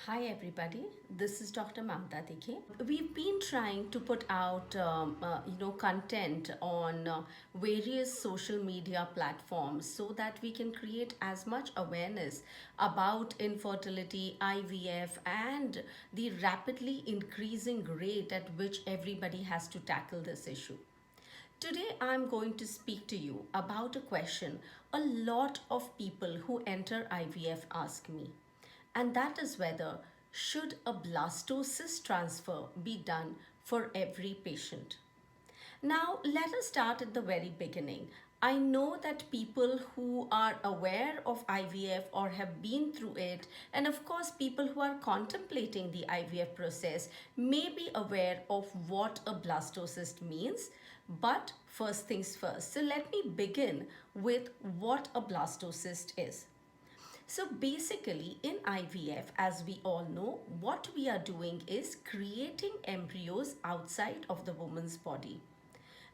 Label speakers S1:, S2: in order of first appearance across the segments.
S1: Hi everybody, this is Dr. Mamta Dighe. We've been trying to put out content on various social media platforms so that we can create as much awareness about infertility, IVF, and the rapidly increasing rate at which everybody has to tackle this issue. Today, I'm going to speak to you about a question a lot of people who enter IVF ask me, and that is whether should a blastocyst transfer be done for every patient? Now, let us start at the very beginning. I know that people who are aware of IVF or have been through it, and of course, people who are contemplating the IVF process may be aware of what a blastocyst means. But first things first. So, let me begin with what a blastocyst is. So basically in IVF, as we all know, what we are doing is creating embryos outside of the woman's body.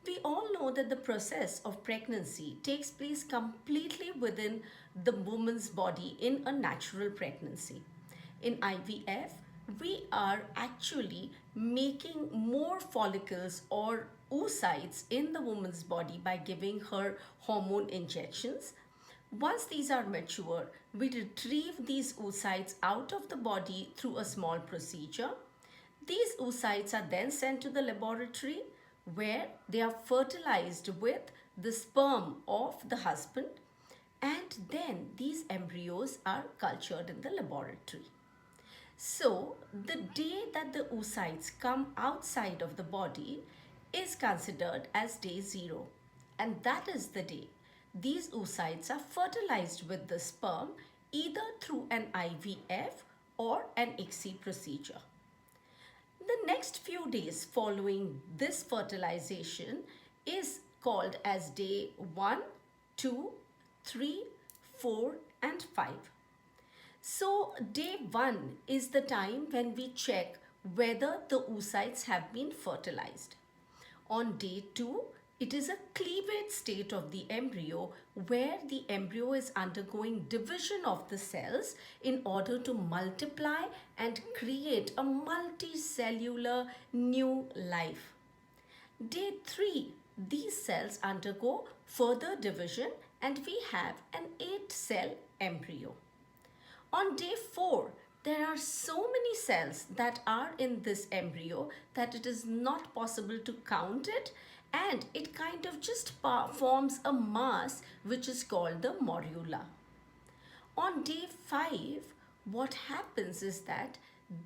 S1: We all know that the process of pregnancy takes place completely within the woman's body in a natural pregnancy. In IVF, we are actually making more follicles or oocytes in the woman's body by giving her hormone injections. Once these are mature, we retrieve these oocytes out of the body through a small procedure. These oocytes are then sent to the laboratory where they are fertilized with the sperm of the husband, and then these embryos are cultured in the laboratory. So, the day that the oocytes come outside of the body is considered as day zero, and that is the day these oocytes are fertilized with the sperm either through an IVF or an ICSI procedure. The next few days following this fertilization is called as day 1, 2, 3, 4, and 5. So, day 1 is the time when we check whether the oocytes have been fertilized. On day 2, it is a cleavage state of the embryo where the embryo is undergoing division of the cells in order to multiply and create a multicellular new life. Day 3, these cells undergo further division and we have an 8-cell embryo. On day 4, there are so many cells that are in this embryo that it is not possible to count it, and it kind of just forms a mass which is called the morula. On day 5, what happens is that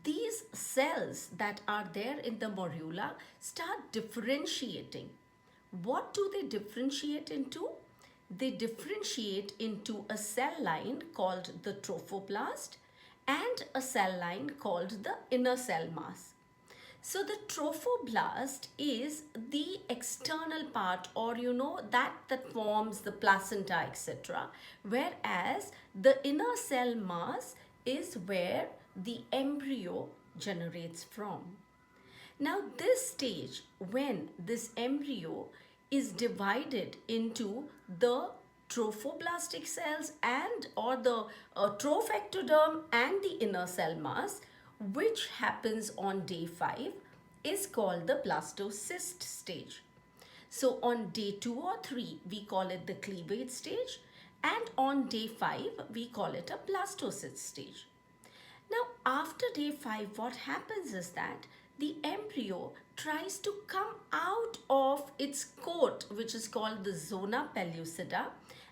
S1: these cells that are there in the morula start differentiating. What do they differentiate into? They differentiate into a cell line called the trophoblast and a cell line called the inner cell mass. So the trophoblast is the external part, or that forms the placenta, etc. Whereas the inner cell mass is where the embryo generates from. Now this stage, when this embryo is divided into the trophoblastic cells and or the trophectoderm and the inner cell mass, which happens on day 5, is called the blastocyst stage. So on day 2 or 3, we call it the cleavage stage, and on day 5, we call it a blastocyst stage. Now, after day 5, what happens is that the embryo tries to come out of its coat, which is called the zona pellucida,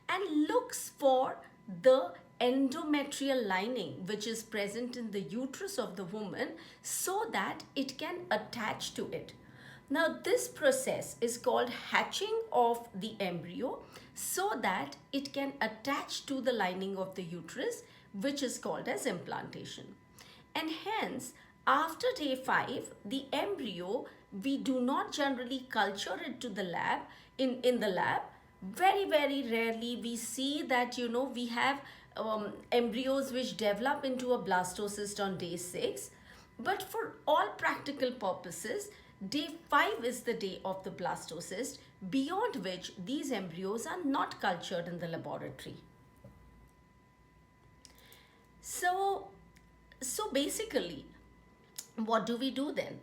S1: and looks for the endometrial lining which is present in the uterus of the woman so that it can attach to it. Now this process is called hatching of the embryo so that it can attach to the lining of the uterus, which is called as implantation. And hence, after day 5, the embryo, we do not generally culture it to the lab, in the lab. Very, very rarely we see that, we have embryos which develop into a blastocyst on day 6. But for all practical purposes, day 5 is the day of the blastocyst, beyond which these embryos are not cultured in the laboratory. So So basically, what do we do then?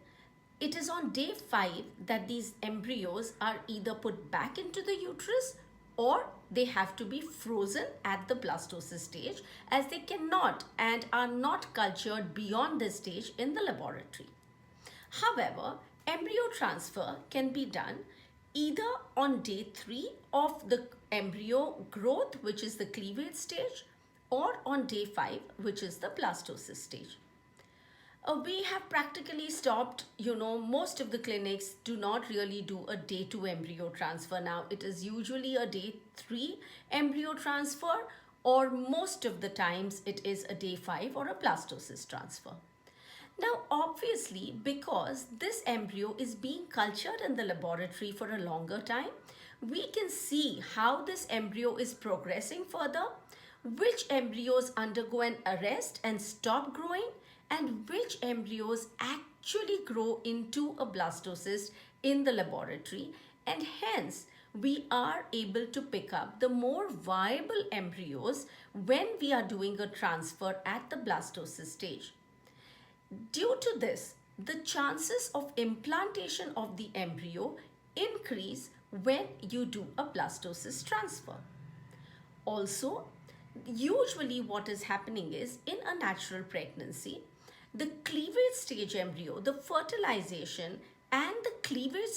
S1: It is on day 5 that these embryos are either put back into the uterus or they have to be frozen at the blastocyst stage, as they cannot and are not cultured beyond this stage in the laboratory. However, embryo transfer can be done either on day 3 of the embryo growth, which is the cleavage stage, or on day 5, which is the blastocyst stage. We have practically stopped, most of the clinics do not really do a day 2 embryo transfer now. It is usually a day 3 embryo transfer, or most of the times it is a day 5 or a blastocyst transfer. Now, obviously, because this embryo is being cultured in the laboratory for a longer time, we can see how this embryo is progressing further, which embryos undergo an arrest and stop growing, and which embryos actually grow into a blastocyst in the laboratory, and hence we are able to pick up the more viable embryos when we are doing a transfer at the blastocyst stage. Due to this, the chances of implantation of the embryo increase when you do a blastocyst transfer. Also, usually what is happening is in a natural pregnancy, the cleavage stage embryo, the fertilization and the cleavage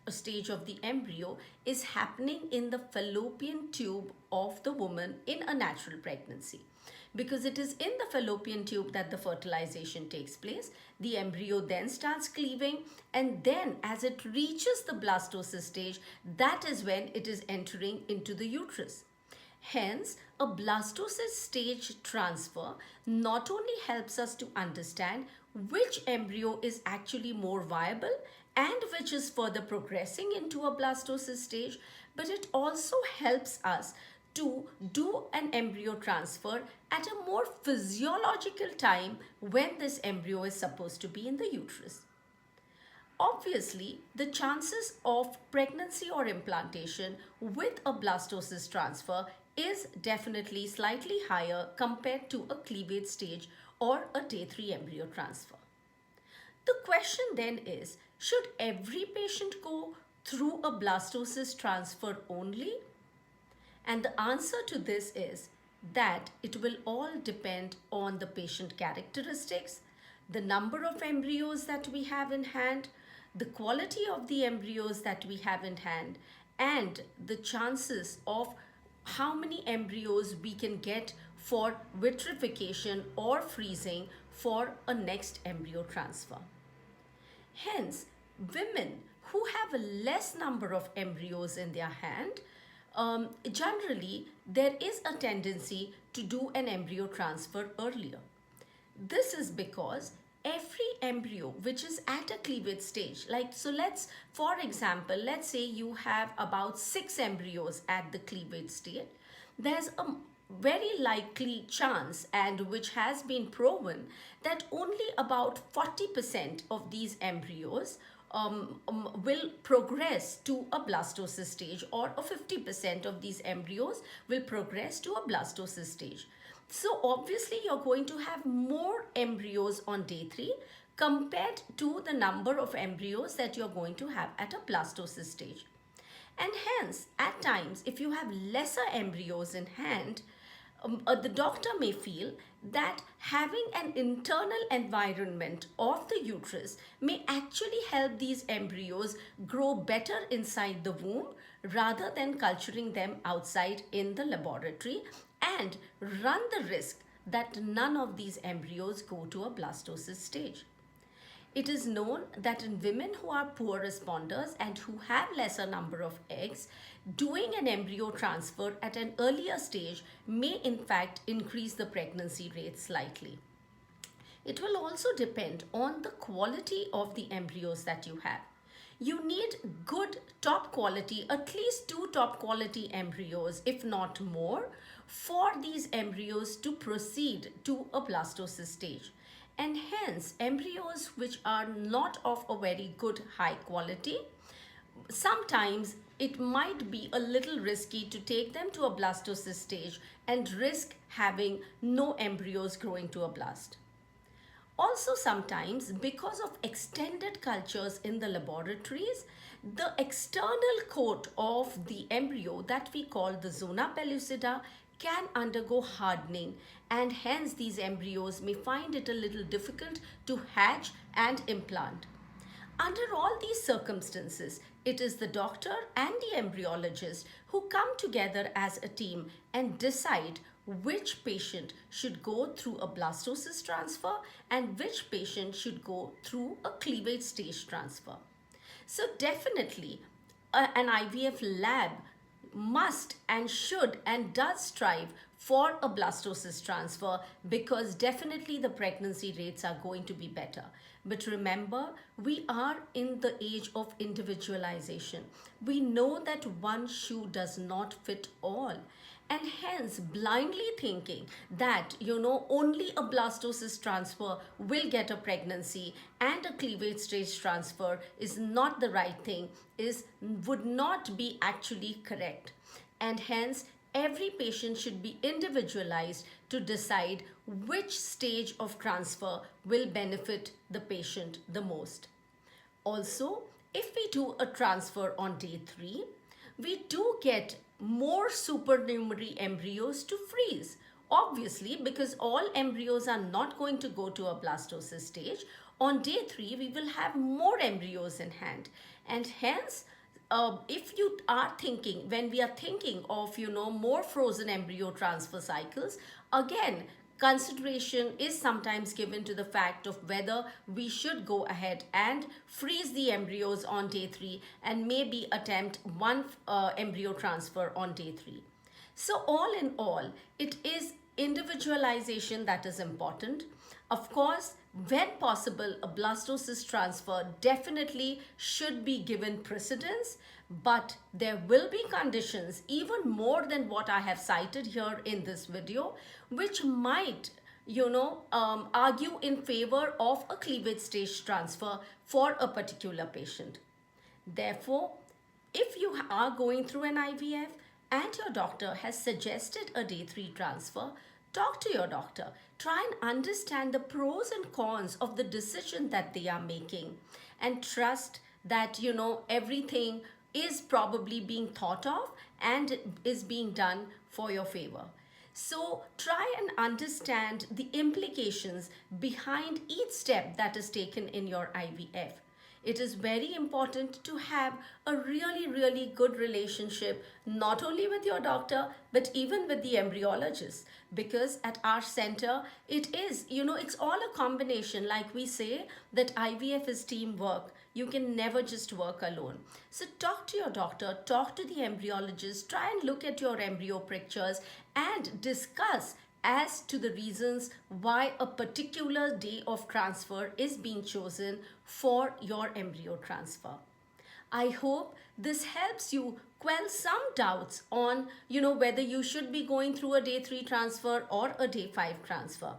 S1: stage of the embryo is happening in the fallopian tube of the woman in a natural pregnancy. Because it is in the fallopian tube that the fertilization takes place, the embryo then starts cleaving, and then as it reaches the blastocyst stage, that is when it is entering into the uterus. Hence, a blastocyst stage transfer not only helps us to understand which embryo is actually more viable and which is further progressing into a blastocyst stage, but it also helps us to do an embryo transfer at a more physiological time when this embryo is supposed to be in the uterus. Obviously, the chances of pregnancy or implantation with a blastocyst transfer is definitely slightly higher compared to a cleavage stage or a day 3 embryo transfer. The question then is, should every patient go through a blastocyst transfer only? And the answer to this is that it will all depend on the patient characteristics, the number of embryos that we have in hand, the quality of the embryos that we have in hand, and the chances of how many embryos we can get for vitrification or freezing for a next embryo transfer. Hence, women who have a less number of embryos in their hand, generally there is a tendency to do an embryo transfer earlier. This is because every embryo which is at a cleavage stage, for example, let's say you have about 6 embryos at the cleavage stage, there's a very likely chance, and which has been proven, that only about 40% of these embryos will progress to a blastocyst stage, or a 50% of these embryos will progress to a blastocyst stage. So obviously you're going to have more embryos on day 3 compared to the number of embryos that you're going to have at a blastocyst stage. And hence, at times, if you have lesser embryos in hand, the doctor may feel that having an internal environment of the uterus may actually help these embryos grow better inside the womb rather than culturing them outside in the laboratory, and run the risk that none of these embryos go to a blastocyst stage. It is known that in women who are poor responders and who have lesser number of eggs, doing an embryo transfer at an earlier stage may in fact increase the pregnancy rate slightly. It will also depend on the quality of the embryos that you have. You need good top quality, at least 2 top quality embryos, if not more, for these embryos to proceed to a blastocyst stage. And hence, embryos which are not of a very good high quality, sometimes it might be a little risky to take them to a blastocyst stage and risk having no embryos growing to a blast. Also, sometimes because of extended cultures in the laboratories, the external coat of the embryo that we call the zona pellucida can undergo hardening, and hence these embryos may find it a little difficult to hatch and implant. Under all these circumstances, it is the doctor and the embryologist who come together as a team and decide which patient should go through a blastocyst transfer and which patient should go through a cleavage stage transfer. So definitely, an IVF lab must and should and does strive for a blastocyst transfer, because definitely the pregnancy rates are going to be better. But remember, we are in the age of individualization. We know that one shoe does not fit all, and hence blindly thinking that only a blastocyst transfer will get a pregnancy and a cleavage stage transfer is not the right thing, is would not be actually correct. And hence every patient should be individualized to decide which stage of transfer will benefit the patient the most. Also, if we do a transfer on day 3, we do get more supernumerary embryos to freeze. Obviously, because all embryos are not going to go to a blastocyst stage, on day 3 we will have more embryos in hand. And hence, if you are thinking, when we are thinking of, more frozen embryo transfer cycles, again, consideration is sometimes given to the fact of whether we should go ahead and freeze the embryos on day 3 and maybe attempt one embryo transfer on day 3. So all in all, it is individualization that is important. Of course, when possible, a blastocyst transfer definitely should be given precedence, but there will be conditions even more than what I have cited here in this video, which might argue in favor of a cleavage stage transfer for a particular patient. Therefore, if you are going through an IVF and your doctor has suggested a day 3 transfer, talk to your doctor. Try and understand the pros and cons of the decision that they are making, and trust that everything is probably being thought of and is being done for your favor. So try and understand the implications behind each step that is taken in your IVF. It is very important to have a really, really good relationship, not only with your doctor, but even with the embryologist. Because at our center, it is, it's all a combination. Like we say, that IVF is teamwork. You can never just work alone. So talk to your doctor, talk to the embryologist, try and look at your embryo pictures and discuss as to the reasons why a particular day of transfer is being chosen for your embryo transfer. I hope this helps you quell some doubts on, whether you should be going through a day 3 transfer or a day 5 transfer.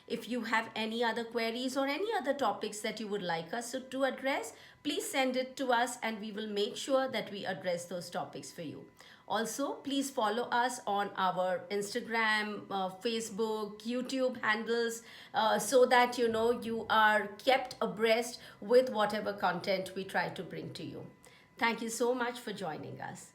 S1: If you have any other queries or any other topics that you would like us to address, please send it to us and we will make sure that we address those topics for you. Also, please follow us on our Instagram, Facebook, YouTube handles so that you are kept abreast with whatever content we try to bring to you. Thank you so much for joining us.